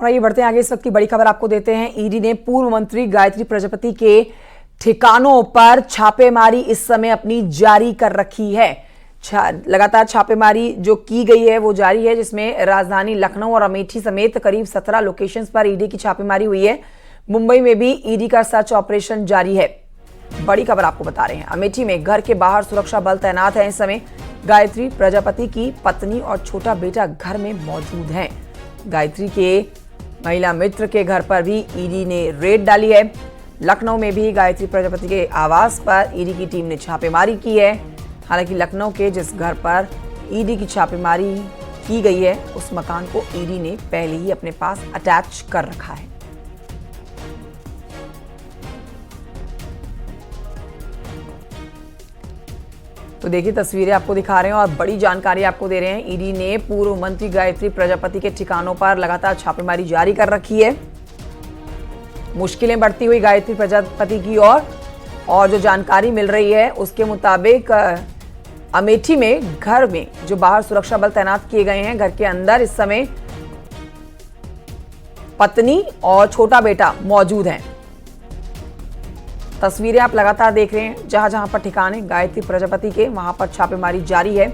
आइए बढ़ते हैं आगे। इस वक्त की बड़ी खबर आपको देते हैं। ईडी ने पूर्व मंत्री गायत्री प्रजापति के ठिकानों पर छापेमारी इस समय अपनी जारी कर रखी है। लगातार छापेमारी जो की गई है वो जारी है, जिसमें राजधानी लखनऊ और अमेठी समेत करीब 17 लोकेशंस पर ईडी की छापेमारी हुई है। मुंबई में भी ईडी का सर्च ऑपरेशन जारी है। बड़ी खबर आपको बता रहे हैं, अमेठी में घर के बाहर सुरक्षा बल तैनात है। इस समय गायत्री प्रजापति की पत्नी और छोटा बेटा घर में मौजूद हैं। गायत्री के महिला मित्र के घर पर भी ईडी ने रेड डाली है। लखनऊ में भी गायत्री प्रजापति के आवास पर ईडी की टीम ने छापेमारी की है। हालांकि लखनऊ के जिस घर पर ईडी की छापेमारी की गई है उस मकान को ईडी ने पहले ही अपने पास अटैच कर रखा है। तो देखिए तस्वीरें आपको दिखा रहे हैं और बड़ी जानकारी आपको दे रहे हैं। ईडी ने पूर्व मंत्री गायत्री प्रजापति के ठिकानों पर लगातार छापेमारी जारी कर रखी है। मुश्किलें बढ़ती हुई गायत्री प्रजापति की और जो जानकारी मिल रही है उसके मुताबिक अमेठी में घर में जो बाहर सुरक्षा बल तैनात किए गए हैं, घर के अंदर इस समय पत्नी और छोटा बेटा मौजूद हैं। तस्वीरें आप लगातार देख रहे हैं। जहां जहां पर ठिकाने गायत्री प्रजापति के वहां पर छापेमारी जारी है।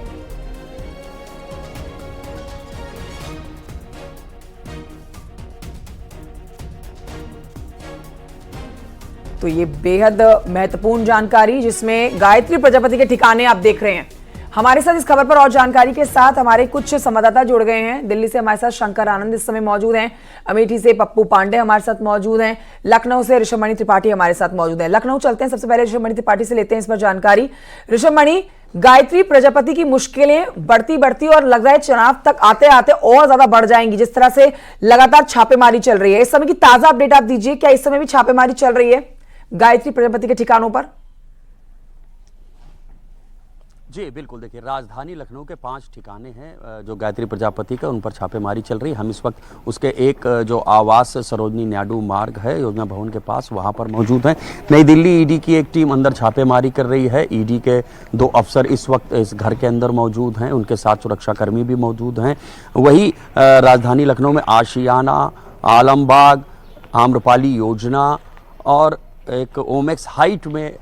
तो ये बेहद महत्वपूर्ण जानकारी, जिसमें गायत्री प्रजापति के ठिकाने आप देख रहे हैं। हमारे साथ इस खबर पर और जानकारी के साथ हमारे कुछ संवाददाता जुड़ गए हैं। दिल्ली से हमारे साथ शंकर आनंद इस समय मौजूद हैं। अमेठी से पप्पू पांडे हमारे साथ मौजूद हैं। लखनऊ से ऋषभमणि त्रिपाठी हमारे साथ मौजूद हैं। लखनऊ चलते हैं, सबसे पहले ऋषभमणि त्रिपाठी से लेते हैं इस पर जानकारी। ऋषभमणि, गायत्री प्रजापति की मुश्किलें बढ़ती और लग रहा है चुनाव तक आते आते और ज्यादा बढ़ जाएंगी, जिस तरह से लगातार छापेमारी चल रही है। इस समय की ताजा अपडेट आप दीजिए। क्या इस समय भी छापेमारी चल रही है गायत्री प्रजापति के ठिकानों पर? जी बिल्कुल, देखिए राजधानी लखनऊ के 5 ठिकाने हैं जो गायत्री प्रजापति का, उन पर छापेमारी चल रही है। हम इस वक्त उसके एक जो आवास सरोजनी नायडू मार्ग है योजना भवन के पास, वहां पर मौजूद हैं। नई दिल्ली ईडी की एक टीम अंदर छापेमारी कर रही है। ईडी के 2 अफसर इस वक्त इस घर के अंदर मौजूद हैं, उनके साथ सुरक्षाकर्मी भी मौजूद हैं। वही राजधानी लखनऊ में आशियाना, आलमबाग, आम्रपाली योजना और एक ओमेक्स हाइट में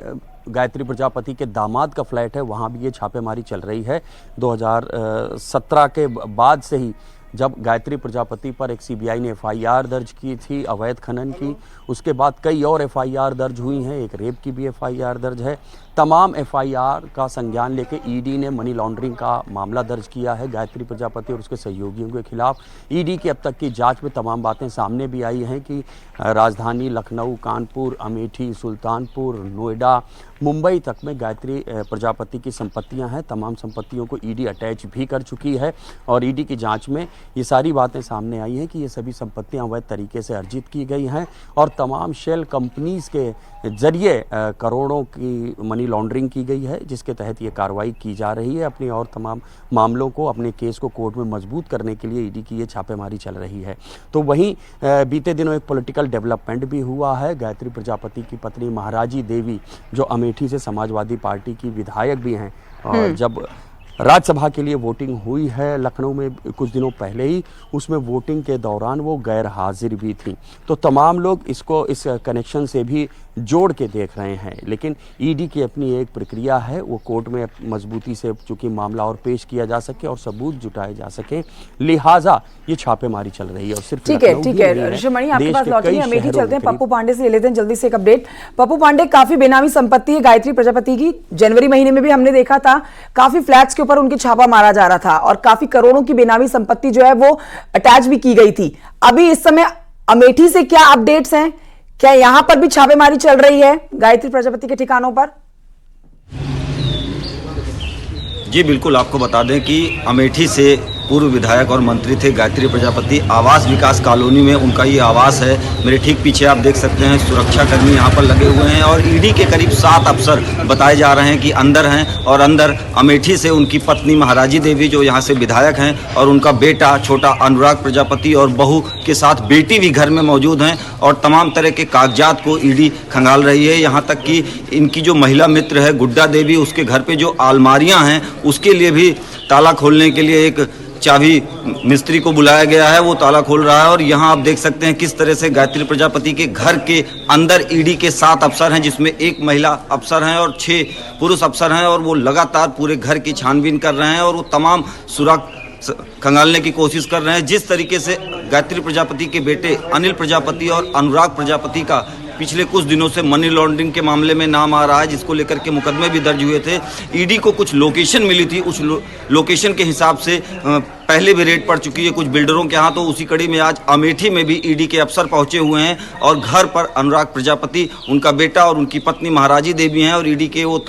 गायत्री प्रजापति के दामाद का फ्लैट है, वहाँ भी ये छापेमारी चल रही है। 2017 के बाद से ही जब गायत्री प्रजापति पर एक सीबीआई ने एफआईआर दर्ज की थी अवैध खनन की, उसके बाद कई और एफआईआर दर्ज हुई हैं, एक रेप की भी एफआईआर दर्ज है। तमाम एफआईआर का संज्ञान लेके ईडी ने मनी लॉन्ड्रिंग का मामला दर्ज किया है गायत्री प्रजापति और उसके सहयोगियों के खिलाफ। ईडी की अब तक की जांच में तमाम बातें सामने भी आई हैं कि राजधानी लखनऊ, कानपुर, अमेठी, सुल्तानपुर, नोएडा, मुंबई तक में गायत्री प्रजापति की संपत्तियां हैं। तमाम संपत्तियों को ईडी अटैच भी कर चुकी है और ईडी की जांच में ये सारी बातें सामने आई हैं कि ये सभी संपत्तियां अवैध तरीके से अर्जित की गई हैं और तमाम शेल कंपनीज के जरिए करोड़ों की मनी लॉन्ड्रिंग की गई है, जिसके तहत ये कार्रवाई की जा रही है। अपनी और तमाम मामलों को, अपने केस को कोर्ट में मजबूत करने के लिए ईडी की ये छापेमारी चल रही है। तो वहीं बीते दिनों एक पॉलिटिकल डेवलपमेंट भी हुआ है। गायत्री प्रजापति की पत्नी महाराजी देवी, जो अमेठी से समाजवादी पार्टी की विधायक भी हैं, और जब राज्यसभा के लिए वोटिंग हुई है लखनऊ में कुछ दिनों पहले ही, उसमें वोटिंग के दौरान वो गैर हाजिर भी थी। तो तमाम लोग इसको इस कनेक्शन से भी जोड़ के देख रहे हैं, लेकिन ईडी की अपनी एक प्रक्रिया है, वो कोर्ट में मजबूती से चूंकि मामला और पेश किया जा सके और सबूत जुटाए जा सके, लिहाजा ये छापेमारी चल रही है। और सिर्फ ठीक है ऋषभमणि, आपके पास लौटेंगे, अमेठी चलते हैं। पप्पू पांडे से ले लेते हैं जल्दी से एक अपडेट। पप्पू पांडे, काफी बेनामी संपत्ति है गायत्री प्रजापति की। जनवरी महीने में भी हमने देखा था काफी फ्लैट्स के ऊपर उनकी छापा मारा जा रहा था और काफी करोड़ों की बेनामी संपत्ति जो है वो अटैच भी की गई थी। अभी इस समय अमेठी से क्या अपडेट्स हैं? क्या यहां पर भी छापेमारी चल रही है गायत्री प्रजापति के ठिकानों पर? जी बिल्कुल, आपको बता दें कि अमेठी से पूर्व विधायक और मंत्री थे गायत्री प्रजापति। आवास विकास कॉलोनी में उनका ये आवास है। मेरे ठीक पीछे आप देख सकते हैं सुरक्षाकर्मी यहाँ पर लगे हुए हैं और ईडी के करीब 7 अफसर बताए जा रहे हैं कि अंदर हैं। और अंदर अमेठी से उनकी पत्नी महाराजी देवी जो यहाँ से विधायक हैं और उनका बेटा छोटा अनुराग प्रजापति और बहू के साथ बेटी भी घर में मौजूद हैं और तमाम तरह के कागजात को ईडी खंगाल रही है। यहाँ तक कि इनकी जो महिला मित्र है गुड्डा देवी, उसके घर पर जो अलमारियाँ हैं उसके लिए भी ताला खोलने के लिए एक चाबी मिस्त्री को बुलाया गया है, वो ताला खोल रहा है। और यहाँ आप देख सकते हैं किस तरह से गायत्री प्रजापति के घर के अंदर ईडी के 7 अफसर हैं, जिसमें 1 महिला अफसर हैं और 6 पुरुष अफसर हैं, और वो लगातार पूरे घर की छानबीन कर रहे हैं और वो तमाम सुराग खंगालने की कोशिश कर रहे हैं। जिस तरीके से गायत्री प्रजापति के बेटे अनिल प्रजापति और अनुराग प्रजापति का पिछले कुछ दिनों से मनी लॉन्ड्रिंग के मामले में नाम आ रहा है, जिसको लेकर के मुकदमे भी दर्ज हुए थे। ईडी को कुछ लोकेशन मिली थी, उस लोकेशन के हिसाब से पहले भी रेड पड़ चुकी है कुछ बिल्डरों के यहाँ। तो उसी कड़ी में आज अमेठी में भी ईडी के अफसर पहुंचे हुए हैं और घर पर अनुराग प्रजापति, उनका बेटा और उनकी पत्नी महाराजी देवी हैं, और ईडी के वो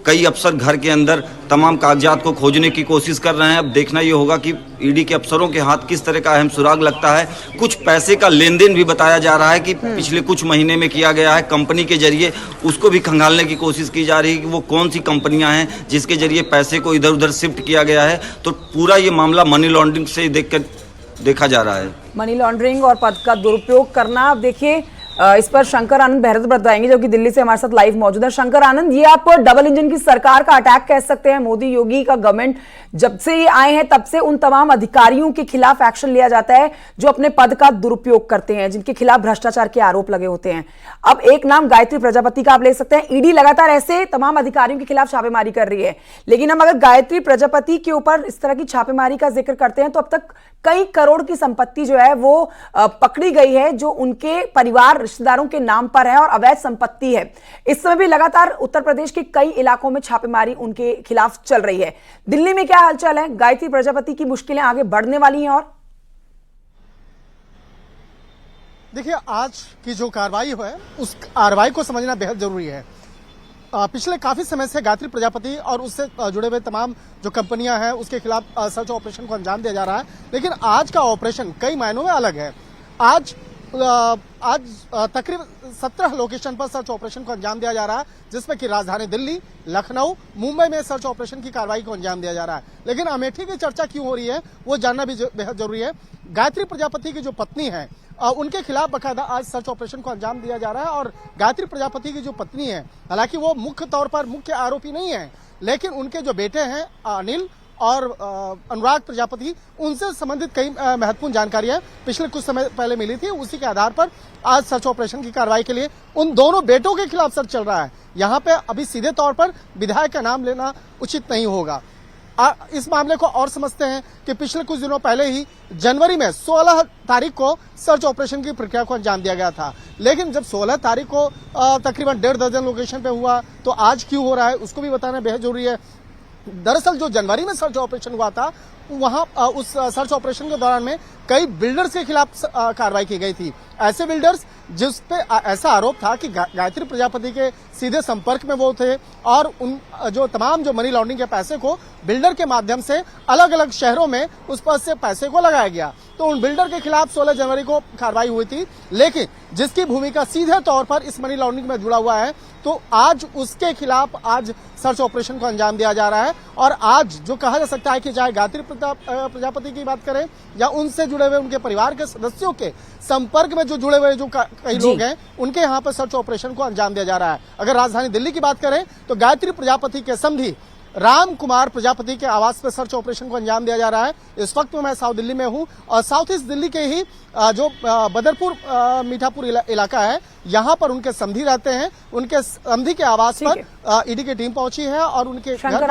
कई अफसर घर के अंदर तमाम कागजात को खोजने की कोशिश कर रहे हैं। अब देखना ये होगा कि ईडी के अफसरों के हाथ किस तरह का अहम सुराग लगता है। कुछ पैसे का लेन देन भी बताया जा रहा है कि पिछले कुछ महीने में किया गया है कंपनी के जरिए, उसको भी खंगालने की कोशिश की जा रही है कि वो कौन सी कंपनियां हैं जिसके जरिए पैसे को इधर उधर शिफ्ट किया गया है। तो पूरा ये मामला मनी लॉन्ड्रिंग से देखा जा रहा है। मनी लॉन्ड्रिंग और पद का दुरुपयोग करना। अब देखिए इस पर शंकर आनंद बेहतर बताएंगे, जो कि दिल्ली से हमारे साथ लाइव मौजूद है। शंकर आनंद, ये आप डबल इंजन की सरकार का अटैक कह सकते हैं। मोदी योगी का गवर्नमेंट जब से ये आए हैं तब से उन तमाम अधिकारियों के खिलाफ एक्शन लिया जाता है जो अपने पद का दुरुपयोग करते हैं, जिनके खिलाफ भ्रष्टाचार के आरोप लगे होते हैं। अब एक नाम गायत्री प्रजापति का आप ले सकते हैं। ईडी लगातार ऐसे तमाम अधिकारियों के खिलाफ छापेमारी कर रही है, लेकिन हम अगर गायत्री प्रजापति के ऊपर इस तरह की छापेमारी का जिक्र करते हैं तो अब तक कई करोड़ की संपत्ति जो है वो पकड़ी गई है, जो उनके परिवार रिश्तेदारों के नाम पर है और अवैध संपत्ति है। इस समय भी लगातार उत्तर प्रदेश के कई इलाकों में छापेमारी उनके खिलाफ चल रही है। दिल्ली में क्या हालचाल है? गायत्री प्रजापति की मुश्किलें आगे बढ़ने वाली हैं? और देखिए, आज की जो कार्रवाई है उस कार्रवाई को समझना बेहद जरूरी है। पिछले काफी समय से गायत्री प्रजापति और उससे जुड़े हुए तमाम जो कंपनियां हैं उसके खिलाफ सर्च ऑपरेशन को अंजाम दिया जा रहा है, लेकिन आज का ऑपरेशन कई मायनों में अलग है। आज तकरीबन 17 लोकेशन पर सर्च ऑपरेशन को अंजाम दिया जा रहा है, जिसमें कि राजधानी दिल्ली, लखनऊ, मुंबई में सर्च ऑपरेशन की कार्रवाई को अंजाम दिया जा रहा है। लेकिन अमेठी की चर्चा क्यों हो रही है वो जानना भी बेहद जरूरी है। गायत्री प्रजापति की जो पत्नी है उनके खिलाफ बकायदा आज सर्च ऑपरेशन को अंजाम दिया जा रहा है। और गायत्री प्रजापति की जो पत्नी है, हालांकि वो मुख्य तौर पर मुख्य आरोपी नहीं है, लेकिन उनके जो बेटे हैं अनिल और अनुराग प्रजापति, उनसे संबंधित कई महत्वपूर्ण जानकारियां पिछले कुछ समय पहले मिली थी। उसी के आधार पर आज सर्च ऑपरेशन की कार्रवाई के लिए उन दोनों बेटों के खिलाफ सर्च चल रहा है। यहाँ पे अभी सीधे तौर पर विधायक का नाम लेना उचित नहीं होगा। इस मामले को और समझते हैं कि पिछले कुछ दिनों पहले ही जनवरी में 16 तारीख को सर्च ऑपरेशन की प्रक्रिया को अंजाम दिया गया था, लेकिन जब 16 तारीख को तकरीबन 1.5 दर्जन लोकेशन पे हुआ तो आज क्यों हो रहा है उसको भी बताना बेहद जरूरी है। दरअसल जो जनवरी में सर्च ऑपरेशन हुआ था वहां उस सर्च ऑपरेशन के दौरान में कई बिल्डर्स के खिलाफ कार्रवाई की गई थी। ऐसे बिल्डर्स जिस पे ऐसा आरोप था कि गायत्री प्रजापति के सीधे संपर्क में वो थे और उन जो तमाम जो मनी लॉन्ड्रिंग के पैसे को बिल्डर के माध्यम से अलग अलग शहरों में उस पर से पैसे को लगाया गया। तो उन बिल्डर के खिलाफ 16 जनवरी को कार्रवाई हुई थी, लेकिन जिसकी भूमिका सीधे तौर पर इस मनी लॉन्ड्रिंग में जुड़ा हुआ है, तो आज उसके खिलाफ आज सर्च ऑपरेशन को अंजाम दिया जा रहा है। और आज जो कहा जा सकता है कि चाहे गायत्री प्रजापति की बात करें या उनसे जुड़े हुए उनके परिवार के सदस्यों के संपर्क में जो जुड़े हुए जो कई लोग हैं, उनके यहाँ पर सर्च ऑपरेशन को अंजाम दिया जा रहा है। अगर राजधानी दिल्ली की बात करें तो गायत्री प्रजापति के समधी राम कुमार प्रजापति के आवास पर सर्च ऑपरेशन को अंजाम दिया जा रहा है। इस वक्त मैं साउथ दिल्ली में हूं और साउथ ईस्ट दिल्ली के ही जो बदरपुर मीठापुर इलाका है, यहाँ पर उनके समधी रहते हैं। उनके समधी के आवास पर ईडी की टीम पहुंची है और उनके घर पर